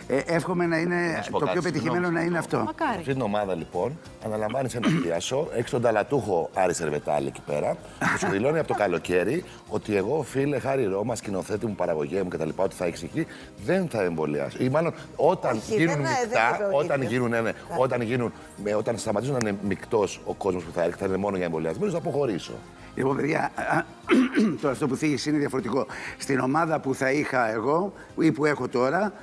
Εύχομαι να είναι το πιο πετυχημένο να είναι αυτό. Μακάρι. Αυτή την ομάδα λοιπόν αναλαμβάνει ένα θίασο, έχει τον ταλατούχο Άρη Σερβετάλη εκεί πέρα, που σου δηλώνει από το καλοκαίρι ότι εγώ, φίλε, Χάρη Ρώμα, σκηνοθέτη μου, παραγωγέ μου κτλ., ότι θα έχει εκεί, δεν θα εμβολιάσω. Ή μάλλον όταν γίνουν μεικτά, όταν σταματήσουν να είναι μεικτό ο κόσμο που θα έρχεται, θα είναι μόνο για εμβολιασμένου, θα αποχωρήσω. Λοιπόν, παιδιά, τώρα αυτό που θίγεις είναι διαφορετικό. Στην ομάδα που θα είχα εγώ ή που έχω τώρα,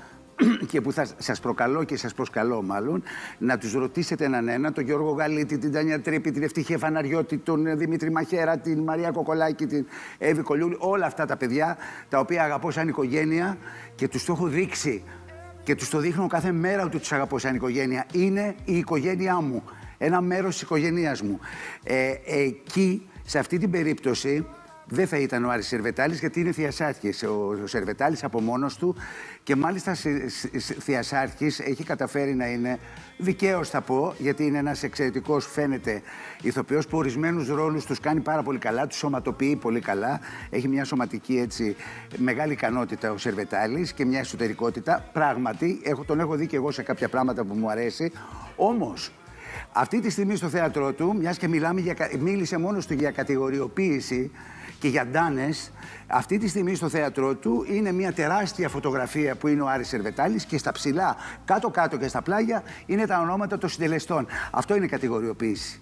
και που θα σας προκαλώ και σας προσκαλώ μάλλον, να τους ρωτήσετε έναν ένα, τον Γιώργο Γαλίτη, την Τάνια Τρίπη, την Ευτυχία Φαναριώτη, τον Δημήτρη Μαχέρα, την Μαρία Κοκολάκη, την Εύη Κολιούλη, όλα αυτά τα παιδιά τα οποία αγαπώ σαν οικογένεια και τους το έχω δείξει και τους το δείχνω κάθε μέρα ότι τους αγαπώ σαν οικογένεια. Είναι η οικογένειά μου, ένα μέρος της οικογένειας μου. Εκεί, σε αυτή την περίπτωση, δεν θα ήταν ο Άρης Σερβετάλης, γιατί είναι θειασάρχης ο Σερβετάλης από μόνος του και μάλιστα θειασάρχης έχει καταφέρει να είναι δικαίως, θα πω, γιατί είναι ένας εξαιρετικός, φαίνεται, ηθοποιός που ορισμένους ρόλους τους κάνει πάρα πολύ καλά, τους σωματοποιεί πολύ καλά, έχει μια σωματική έτσι μεγάλη ικανότητα ο Σερβετάλης και μια εσωτερικότητα. Πράγματι, τον έχω δει και εγώ σε κάποια πράγματα που μου αρέσει, όμως αυτή τη στιγμή στο θέατρό του, μιας και μίλησε μόνος του για κατηγοριοποίηση και για ντάνες, αυτή τη στιγμή στο θέατρό του είναι μια τεράστια φωτογραφία που είναι ο Άρης Σερβετάλης και στα ψηλά, κάτω-κάτω και στα πλάγια, είναι τα ονόματα των συντελεστών. Αυτό είναι κατηγοριοποίηση.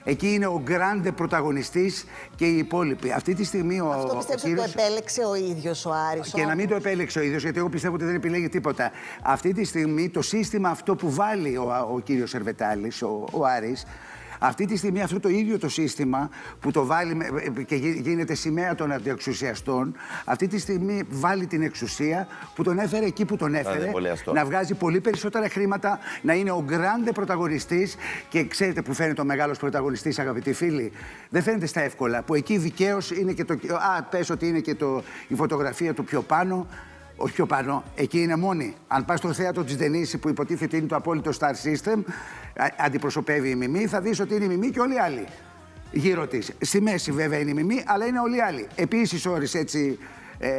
Εκεί είναι ο γκράντε πρωταγωνιστής και οι υπόλοιποι. Αυτή τη στιγμή αυτό πιστεύω ότι το επέλεξε ο ίδιος ο Άρης. Και να μην το επέλεξε ο ίδιος, γιατί εγώ πιστεύω ότι δεν επιλέγει τίποτα. Αυτή τη στιγμή το σύστημα αυτό που βάλει ο κύριος Σερβετάλης, ο Άρης, αυτή τη στιγμή αυτό το ίδιο το σύστημα που το βάλει και γίνεται σημαία των αντιεξουσιαστών, αυτή τη στιγμή βάλει την εξουσία που τον έφερε εκεί που τον έφερε, να βγάζει πολύ περισσότερα χρήματα, να είναι ο γκράντε πρωταγωνιστής. Και ξέρετε που φαίνεται ο μεγάλος πρωταγωνιστής, αγαπητοί φίλοι, δεν φαίνεται στα εύκολα, που εκεί δικαίως είναι και το... πες ότι είναι και η φωτογραφία του πιο πάνω. Όχι πιο πάνω, εκεί είναι μόνη. Αν πας στο θέατρο της Δενήση που υποτίθεται είναι το απόλυτο star system, αντιπροσωπεύει η Μιμή, θα δεις ότι είναι η Μιμή και όλοι οι άλλοι γύρω της. Στη μέση βέβαια είναι η Μιμή, αλλά είναι όλοι οι άλλοι. Επίσης όρις έτσι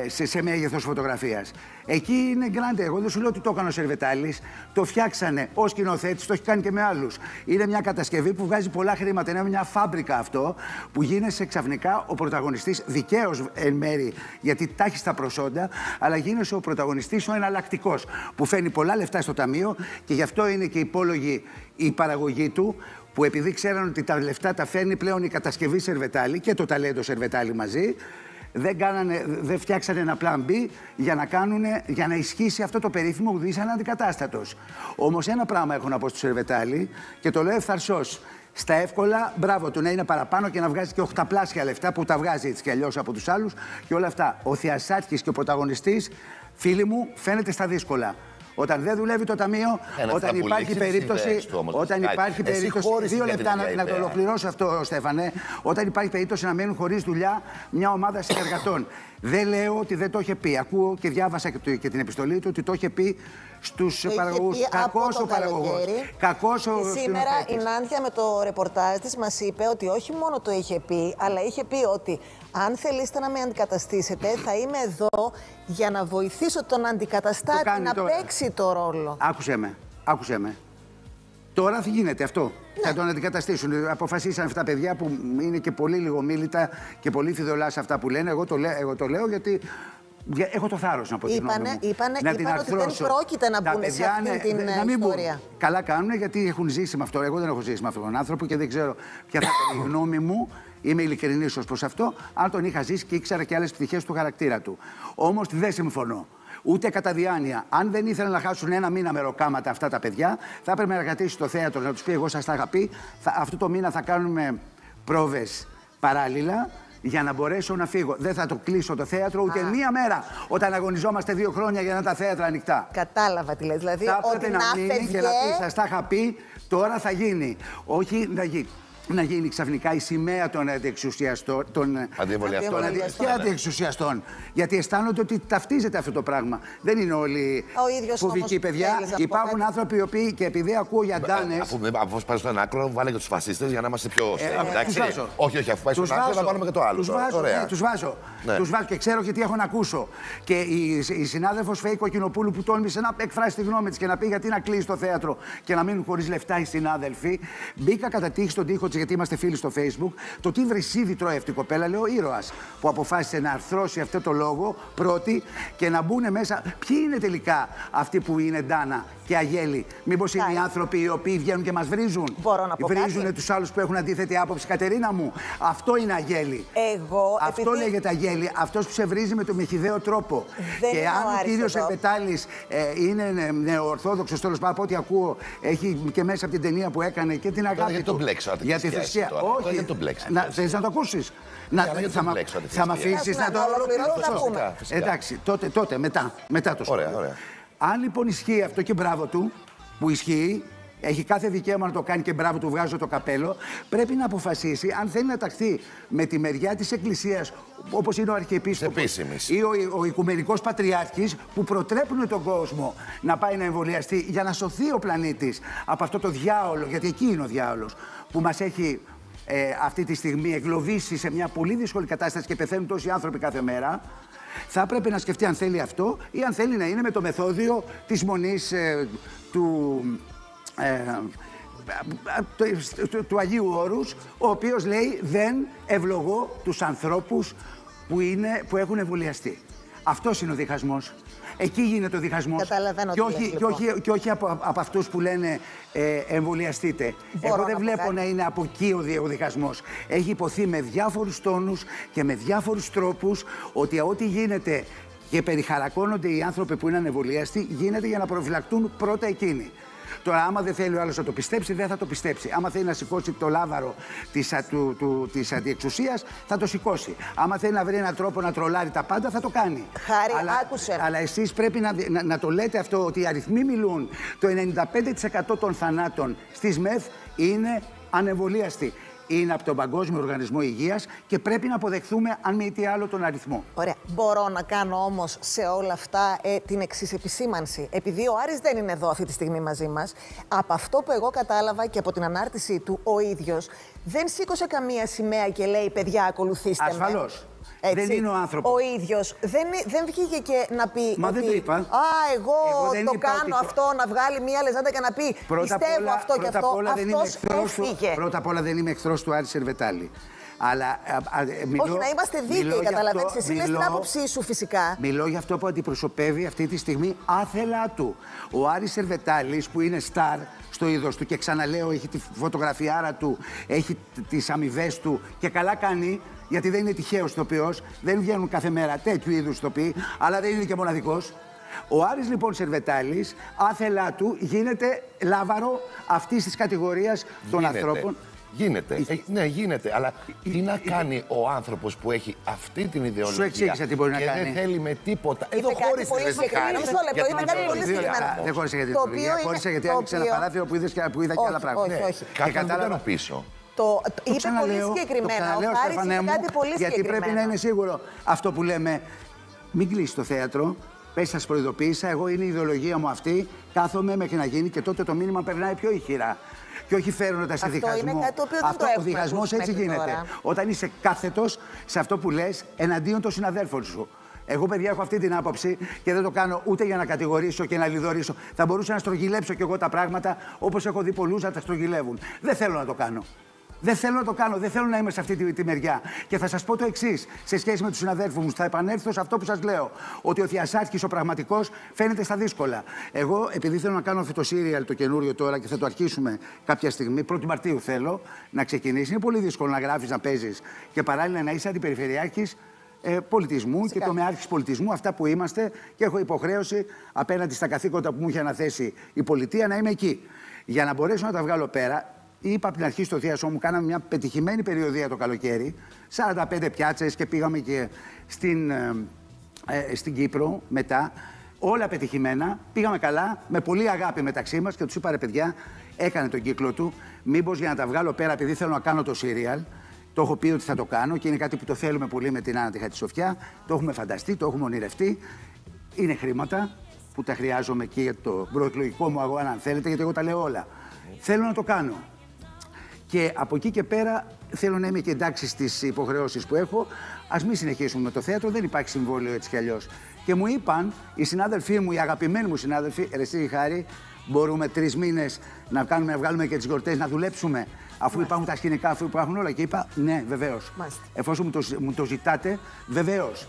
σε μέγεθος φωτογραφίας. Εκεί είναι γκράντε. Εγώ δεν σου λέω ότι το έκανε ο Σερβετάλης. Το φτιάξανε ως σκηνοθέτης, το έχει κάνει και με άλλους. Είναι μια κατασκευή που βγάζει πολλά χρήματα. Είναι μια φάμπρικα αυτό που γίνεσαι ξαφνικά ο πρωταγωνιστής, δικαίως εν μέρη, γιατί τα έχει τα προσόντα, αλλά γίνεσαι ο πρωταγωνιστής ο εναλλακτικός, που φέρνει πολλά λεφτά στο ταμείο και γι' αυτό είναι και υπόλογη η παραγωγή του. Που επειδή ξέραν ότι τα λεφτά τα φέρνει πλέον η κατασκευή Σερβετάλη και το ταλέντο Σερβετάλη μαζί, δεν φτιάξανε ένα plan B για να ισχύσει αυτό το περίφημο που είσαι αναντικατάστατος. Όμως ένα πράγμα έχω να πω στο Σερβετάλη και το λέω ευθαρσώς. Στα εύκολα, μπράβο του να είναι παραπάνω και να βγάζει και οχταπλάσια λεφτά που τα βγάζει έτσι κι αλλιώς από τους άλλους και όλα αυτά. Ο θειασάρχης και ο πρωταγωνιστής, φίλοι μου, φαίνεται στα δύσκολα. Όταν δεν δουλεύει το ταμείο, όταν υπάρχει περίπτωση. Όταν υπάρχει περίπτωση. 2 λεπτά να το ολοκληρώσω αυτό, Στέφανε. Όταν υπάρχει περίπτωση να μένουν χωρίς δουλειά μια ομάδα συνεργατών. Δεν λέω ότι δεν το είχε πει. Ακούω και διάβασα και την επιστολή του ότι το είχε πει στους παραγωγούς. Κακός ο παραγωγός. Κακός ο σκηνοθέτης. Σήμερα η Νάντια με το ρεπορτάζ της μας είπε ότι όχι μόνο το είχε πει, αλλά είχε πει ότι αν θελήσετε να με αντικαταστήσετε, θα είμαι εδώ για να βοηθήσω τον αντικαταστάτη να παίξει το ρόλο. Άκουσέ με. Τώρα θα γίνεται αυτό. Ναι. Θα τον αντικαταστήσουν. Αποφασίσαν αυτά τα παιδιά που είναι και πολύ λιγομίλητα και πολύ φιδωλά σε αυτά που λένε. Εγώ το λέω γιατί έχω το θάρρος να πω την γνώμη μου. Είπαν ότι δεν πρόκειται να μπουν σε αυτή την ιστορία. Καλά κάνουν γιατί έχουν ζήσει με αυτό. Εγώ δεν έχω ζήσει με αυτόν τον άνθρωπο και δεν ξέρω ποια θα ήταν η γνώμη μου. Είμαι ειλικρινής ως προς αυτό. Αν τον είχα ζήσει και ήξερα και άλλες πτυχές του χαρακτήρα του. Όμως δεν συμφωνώ. Ούτε κατά διάνοια. Αν δεν ήθελαν να χάσουν ένα μήνα με ροκάματα αυτά τα παιδιά, θα έπρεπε να κρατήσει το θέατρο να τους πει: εγώ σας τα είχα πει. Αυτό το μήνα θα κάνουμε πρόβες παράλληλα για να μπορέσω να φύγω. Δεν θα το κλείσω το θέατρο ούτε μία μέρα όταν αγωνιζόμαστε 2 χρόνια για να τα θέατρα ανοιχτά. Κατάλαβα τι λες. Δηλαδή, θα έπρεπε να μείνει και να πει: σας τα είχα πει, τώρα θα γίνει. Όχι να γίνει. να γίνει ξαφνικά η σημαία των αντιεξουσιαστών. Και αντιεξουσιαστών. Γιατί αισθάνονται ότι ταυτίζεται αυτό το πράγμα. Δεν είναι όλοι φοβικοί παιδιά. Υπάρχουν άνθρωποι οι οποίοι και επειδή ακούω για Ντάνες. Αφού πάει στον άκρο, βάλε και τους φασίστες για να είμαστε πιο. Όχι, αφού πάει στον άκρο, να βάλουμε και το άλλο. Τους βάζω. Και ξέρω και τι έχω να ακούσω. Και η συνάδελφος Φέη Κοκκινοπούλου που τόλμησε να εκφράσει τη γνώμη της και να πει γιατί να κλείσει το θέατρο και να μείνουν χωρίς λεφτά οι συνάδελφοι. Μπήκα κατά τύχη στον τοίχο της, γιατί είμαστε φίλοι στο Facebook. Το τι βρυσίδι τρώει αυτή η κοπέλα, λέω ήρωας, που αποφάσισε να αρθρώσει αυτό το λόγο πρώτη και να μπουν μέσα. Ποιοι είναι τελικά αυτοί που είναι Ντάνα και Αγέλη? Μήπως είναι οι άνθρωποι οι οποίοι βγαίνουν και μας βρίζουν? Βρίζουν τους άλλους που έχουν αντίθετη άποψη, Κατερίνα μου. Αυτό είναι Αγέλη. Αυτό λέγεται Αγέλη. Αυτός που σε βρίζει με χυδαίο τρόπο. Και αν ο κύριος Ερβετάλης είναι νεοορθόδοξος, τέλος πάντων από ό,τι ακούω, έχει και μέσα από την ταινία που έκανε και την αγάπη του για τη θρησκεία. Όχι. Θες να το ακούσεις? Θα με αφήσεις να το ολοκληρώσω? Εντάξει, τότε μετά το σχόλιο. Αν λοιπόν ισχύει αυτό και μπράβο του, που ισχύει, έχει κάθε δικαίωμα να το κάνει και μπράβο του, βγάζω το καπέλο, πρέπει να αποφασίσει αν θέλει να ταχθεί με τη μεριά της Εκκλησίας, όπως είναι ο Αρχιεπίσκοπος ή ο Οικουμενικός Πατριάρχης, που προτρέπουν τον κόσμο να πάει να εμβολιαστεί για να σωθεί ο πλανήτης από αυτό το διάολο, γιατί εκεί είναι ο διάολος που μας έχει αυτή τη στιγμή εγκλωβίσει σε μια πολύ δύσκολη κατάσταση και πεθαίνουν τόσοι άνθρωποι κάθε μέρα. Θα έπρεπε να σκεφτεί αν θέλει αυτό ή αν θέλει να είναι με το μεθόδιο της μονής του Αγίου Όρους, ο οποίος λέει δεν ευλογώ τους ανθρώπους που έχουν εμβολιαστεί. Αυτός είναι ο διχασμός. Εκεί γίνεται ο διχασμός. Και όχι από αυτούς που λένε εμβολιαστείτε. Εγώ δεν βλέπω να είναι από εκεί ο διχασμός. Έχει υποθεί με διάφορους τόνους και με διάφορους τρόπους ότι ό,τι γίνεται και περιχαρακώνονται οι άνθρωποι που είναι ανεμβολιαστοί γίνεται για να προφυλακτούν πρώτα εκείνοι. Τώρα, άμα δεν θέλει ο άλλος να το πιστέψει, δεν θα το πιστέψει. Άμα θέλει να σηκώσει το λάβαρο της αντιεξουσίας, θα το σηκώσει. Άμα θέλει να βρει έναν τρόπο να τρολάρει τα πάντα, θα το κάνει. Χάρη, άκουσε. Αλλά εσείς πρέπει να το λέτε αυτό, ότι οι αριθμοί μιλούν. Το 95% των θανάτων στις ΜΕΘ είναι ανεμβολίαστοι. Είναι από τον Παγκόσμιο Οργανισμό Υγείας και πρέπει να αποδεχθούμε, αν μη τι άλλο, τον αριθμό. Ωραία. Μπορώ να κάνω όμως σε όλα αυτά την εξής επισήμανση. Επειδή ο Άρης δεν είναι εδώ αυτή τη στιγμή μαζί μας, από αυτό που εγώ κατάλαβα και από την ανάρτησή του, ο ίδιος δεν σήκωσε καμία σημαία και λέει «Παιδιά, ακολουθήστε με». Ασφαλώς. Δεν είναι ο άνθρωπος. Ο ίδιος δεν βγήκε και να πει. Μα ότι, δεν το είπα. Εγώ το κάνω αυτό, να βγάλει μία λεζάντα και να πει πιστεύω αυτό και αυτό. Πρώτα απ' όλα δεν είμαι εχθρός του Άρη Σερβετάλη. Αλλά, όχι, να είμαστε δίκαιοι, καταλαβαίνεις. Εσύ λες την άποψή σου φυσικά. Μιλώ για αυτό που αντιπροσωπεύει αυτή τη στιγμή άθελά του. Ο Άρης Σερβετάλης, που είναι στάρ στο είδος του και ξαναλέω, έχει τη φωτογραφιάρα του, έχει τις αμοιβές του και καλά κάνει. Γιατί δεν είναι τυχαίος ηθοποιός, δεν βγαίνουν κάθε μέρα τέτοιου είδους ηθοποιοί, αλλά δεν είναι και μοναδικός. Ο Άρης λοιπόν Σερβετάλης, άθελά του, γίνεται λάβαρο αυτής της κατηγορίας των ανθρώπων. Γίνεται. Ναι, γίνεται. Αλλά τι να κάνει ο άνθρωπος που έχει αυτή την ιδεολογία? Σου εξήγησα τι μπορεί να κάνει. Δεν θέλει με τίποτα. Εδώ χώρισε πολύ συγκεκριμένο. Μισό λεπτό, είπε κάτι πολύ συγκεκριμένο. Δεν χώρισε γιατί χώρισε γιατί άνοιξε ένα παράθυρο που είδα και άλλα πράγματα. Όχι. Και κατάλαβα πίσω. Είπε πολύ συγκεκριμένα. Ο Χάρης είπε κάτι πολύ συγκεκριμένο. Γιατί πρέπει να είναι σίγουρο αυτό που λέμε. Μην κλείσει το θέατρο. Πες, σας προειδοποίησα. Εγώ είναι η ιδεολογία μου αυτή. Κάθομαι μέχρι να γίνει και τότε το μήνυμα περνάει πιο ηχηρά. Και όχι φέρνοντας σε διχασμό. Αυτό είναι κάτι το οποίο δεν το έχουμε. Ο διχασμός έτσι γίνεται. Τώρα. Όταν είσαι κάθετος σε αυτό που λες εναντίον των συναδέλφων σου. Εγώ, παιδιά, έχω αυτή την άποψη και δεν το κάνω ούτε για να κατηγορήσω και να λιδωρήσω. Θα μπορούσα να στρογγυλέψω κι εγώ τα πράγματα όπως έχω δει πολλούς να τα στρογγυλεύουν. Δεν θέλω να το κάνω. Δεν θέλω να το κάνω, δεν θέλω να είμαι σε αυτή τη μεριά. Και θα σας πω το εξής, σε σχέση με τους συναδέλφους μου. Θα επανέλθω σε αυτό που σας λέω. Ότι ο Θειασάρχης, ο πραγματικός, φαίνεται στα δύσκολα. Εγώ, επειδή θέλω να κάνω αυτό το σύριαλ το καινούριο τώρα και θα το αρχίσουμε κάποια στιγμή, 1η Μαρτίου θέλω να ξεκινήσει. Είναι πολύ δύσκολο να γράφεις, να παίζεις και παράλληλα να είσαι αντιπεριφερειάρχης πολιτισμού και τομεάρχης πολιτισμού, αυτά που είμαστε, και έχω υποχρέωση απέναντι στα καθήκοντα που μου είχε αναθέσει η πολιτεία να είμαι εκεί. Για να μπορέσω να τα βγάλω πέρα. Είπα από την αρχή στο θίασό μου, κάναμε μια πετυχημένη περιοδία το καλοκαίρι, 45 πιάτσες και πήγαμε και στην Κύπρο μετά. Όλα πετυχημένα, πήγαμε καλά, με πολύ αγάπη μεταξύ μας και τους είπα ρε παιδιά, έκανε τον κύκλο του. Μήπως για να τα βγάλω πέρα, επειδή θέλω να κάνω το serial, το έχω πει ότι θα το κάνω και είναι κάτι που το θέλουμε πολύ με την Άννα τη Χατζησοφιά. Το έχουμε φανταστεί, το έχουμε ονειρευτεί. Είναι χρήματα που τα χρειάζομαι και για το προεκλογικό μου αγώνα, αν θέλετε, γιατί εγώ τα λέω όλα. Θέλω να το κάνω. Και από εκεί και πέρα θέλω να είμαι και εντάξει στις υποχρεώσεις που έχω. Ας μην συνεχίσουμε με το θέατρο, δεν υπάρχει συμβόλαιο έτσι κι αλλιώς. Και μου είπαν οι συνάδελφοί μου, οι αγαπημένοι μου συνάδελφοι, ρε εσύ Χάρη, μπορούμε 3 μήνες να βγάλουμε και τις γιορτές, να δουλέψουμε, αφού υπάρχουν τα σκηνικά, αφού υπάρχουν όλα. Και είπα, ναι, βεβαίως. Εφόσον μου το ζητάτε, βεβαίως.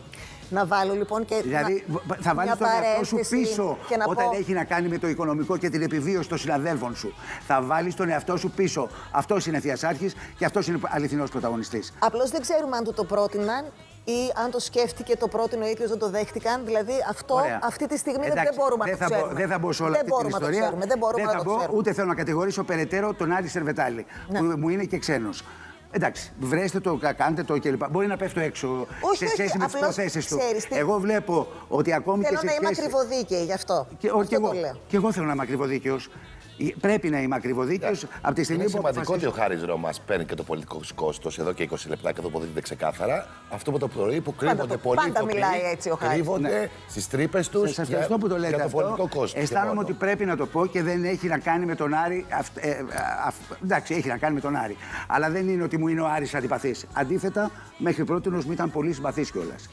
Να βάλω λοιπόν και. Δηλαδή, θα βάλεις τον εαυτό σου πίσω όταν έχει να κάνει με το οικονομικό και την επιβίωση των συναδέλφων σου. Θα βάλεις τον εαυτό σου πίσω. Αυτός είναι Θειασάρχης και αυτός είναι αληθινός πρωταγωνιστής. Απλώς δεν ξέρουμε αν του το πρότειναν ή αν το σκέφτηκε, το πρότεινε ο ίδιος, δεν το δέχτηκαν. Δηλαδή, αυτό αυτή τη στιγμή δεν μπορούμε να το ξέρουμε. Δεν θα μπω σε όλη αυτή την ιστορία. Δεν μπορούμε να το ξέρουμε. Ούτε θέλω να κατηγορήσω περαιτέρω τον Άρη Σερβετάλη, που μου είναι και ξένος. Εντάξει, βρέστε το, κάντε το κλπ. Μπορεί να πέφτω έξω σε σχέση με τις προθέσεις του. Εγώ βλέπω ότι ακόμη θέλω και σε σχέση... Θέλω να είμαι ακριβοδίκαιη γι' αυτό. Και εγώ θέλω να είμαι ακριβοδίκαιος. Πρέπει να είμαι ακριβοδίκαιος από τη στιγμή είναι που. Είναι σημαντικό ότι ο Χάρης Ρώμας παίρνει και το πολιτικό κόστος εδώ και 20 λεπτά και το αποδείχεται ξεκάθαρα. Αυτό με το πρωί που κρύβονται πολλοί υποκριτές. Κρύβονται στις τρύπες τους. Σας ευχαριστώ που το λέτε για το αυτό. πολιτικό κόστος. Αισθάνομαι ότι πρέπει να το πω και δεν έχει να κάνει με τον Άρη. Εντάξει, έχει να κάνει με τον Άρη. Αλλά δεν είναι ότι μου είναι ο Άρης αντιπαθής. Αντίθετα, μέχρι πρότινος μου ήταν πολύ συμπαθής κιόλας.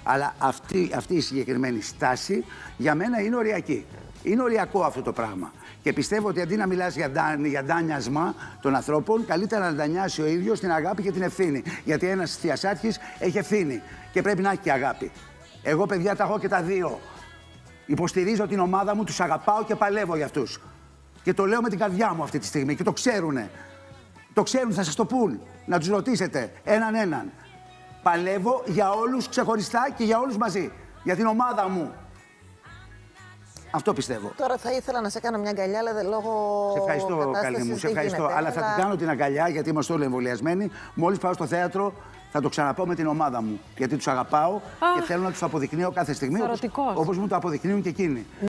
Αλλά αυτή η συγκεκριμένη στάση για μένα είναι οριακή. Είναι οριακό αυτό το πράγμα. Και πιστεύω ότι αντί να μιλάς για ντάνιασμα των ανθρώπων, καλύτερα να ντανιάσει ο ίδιος την αγάπη και την ευθύνη. Γιατί ένας θειασάρχης έχει ευθύνη και πρέπει να έχει και αγάπη. Εγώ, παιδιά, τα έχω και τα δύο. Υποστηρίζω την ομάδα μου, τους αγαπάω και παλεύω για αυτούς. Και το λέω με την καρδιά μου αυτή τη στιγμή και το ξέρουνε. Το ξέρουν, θα σας το πούν. Να τους ρωτήσετε έναν. Παλεύω για όλους ξεχωριστά και για όλους μαζί. Για την ομάδα μου. Αυτό πιστεύω. Τώρα θα ήθελα να σε κάνω μια αγκαλιά, αλλά λόγω. Σε ευχαριστώ, καλή μου. Σε ευχαριστώ. Αλλά θα την κάνω την αγκαλιά, γιατί είμαστε όλοι εμβολιασμένοι. Μόλις πάω στο θέατρο, θα το ξαναπώ με την ομάδα μου. Γιατί τους αγαπάω και θέλω να τους το αποδεικνύω κάθε στιγμή. Όπως μου το αποδεικνύουν και εκείνοι.